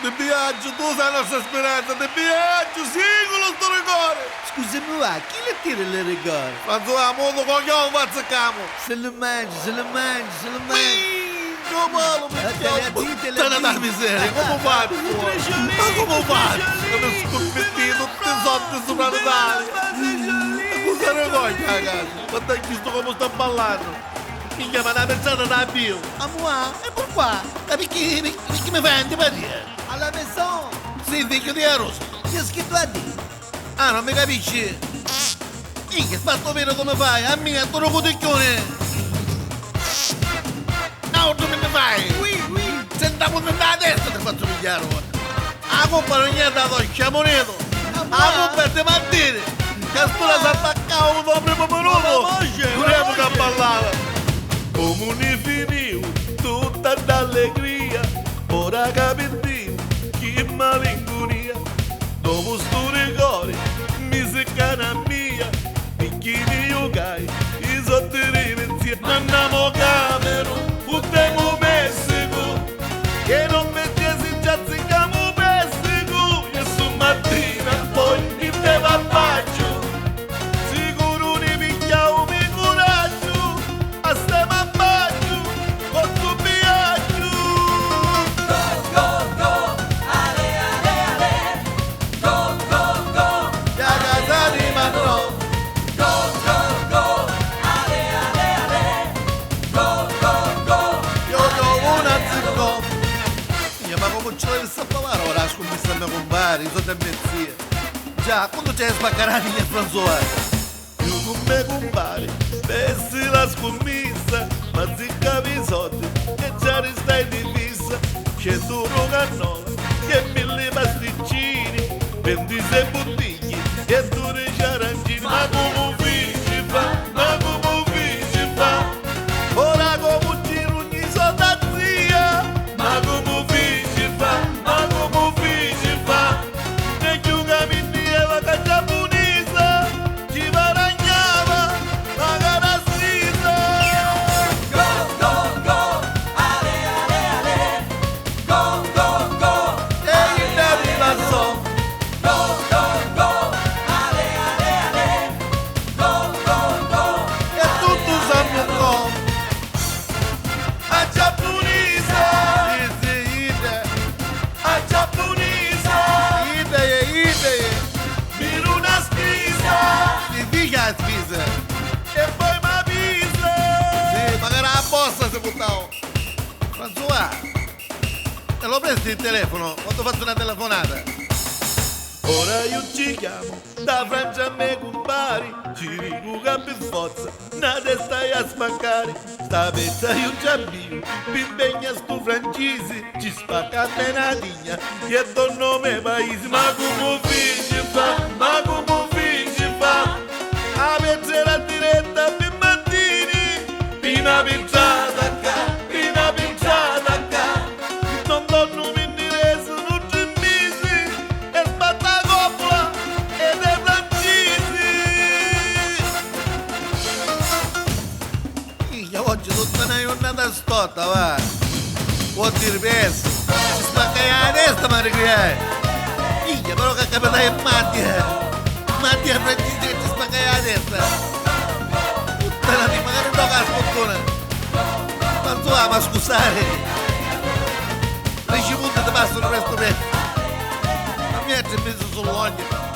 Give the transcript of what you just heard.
De viaggio, tu sei la nostra speranza, di viaggio, singolo sto rigore! Scusami là, chi le tira le rigore? François, modo coglione fazzicamo! Se lo mangi, se lo mangi, se lo mangi. Minchio malo, puttana da miseria, come fai? Ma come fai? Come sconfittito tutti i soldi sopra l'Italia! Cosa rigoglia, ragazzi? Guarda chi sto come sto ballando! Minchia, ma una pensata da Dio! A moi? E perché? Ma perché mi fai antipatia? Alla maison. Sei figlio di Eros! Che è scritto a dire? Ah, non mi capisci? Minchia, fatto vero come fai? A me, a tuo coticchione! No, tu mi fai! Oui. Sentiamo da destra ti faccio pigliare ora! La coppa non gli ha dato il sciamoneto! La coppa è di mattine! Castura si attaccava dopo il primo minuto! Pure che ballava! Comuni finiu, tutta d'allegria, ora capito che malinconia. Dopo sto rigore, mi si cana mia, bicchini io cai, i sottili pensieri. Andiamo camero, puttiamo Messico, che non mettesi già zicamo Messico. E su mattina poi mi devo abbaggio, sicuro ne pigliamo mi coraggio, a stiamo abbaggio, con tuo viaggio. Ya casa di Manro. Io una zicco. Ma come ce l'hai a provare ora? Scommessa a mio compare, sono da mezzia. Già, quando c'è spaccarati gli François? Io con me compare, spessi la scommessa, ma ziccavi i soldi, che già restai divisa. C'è duro cannola, che mille pasticcini, 26 bottiglie, e dure arancini. Ma come fici fa, ma come fici fa? Ora come giro ogni solda zia, ma come fici fa, ma come fici fa? Ne chiuga mi dieva che giapponese, ci varagnava, ma cara stisa. E il ne passò. E tutto sanno come a giapponese, a giapponese, idee, miro una spisa, si dica la spisa, e poi mi avvisa. Sì, magari la bossa si buttava. François, te lo presti il telefono quando faccio una telefonata? Ora io ci chiamo, da Francia a me compari, ci ricuga per forza, na testa a spaccare, sta pezza io già vivo, pimpegna sto francese, ci spacca appena digna, che do nome paese, ma come fici fa, ma come fici fa, a mezz'ora diretta per mattini, pina pizzata qua, pina pizzata qua, non donno mi interessa, non ci misi, e sbatta coppola, ed è francesi. Io oggi tutta una giornata stotta, va. Può dire perso, ci spacca la testa, ma ricriai. Figlia, però che capita è Mattia francese che ci spacca la testa. Puttana di magari tocca la scottona. François, ma scusate. 10 punti ti passano il resto per. Ma mi ha messo sull'ogno.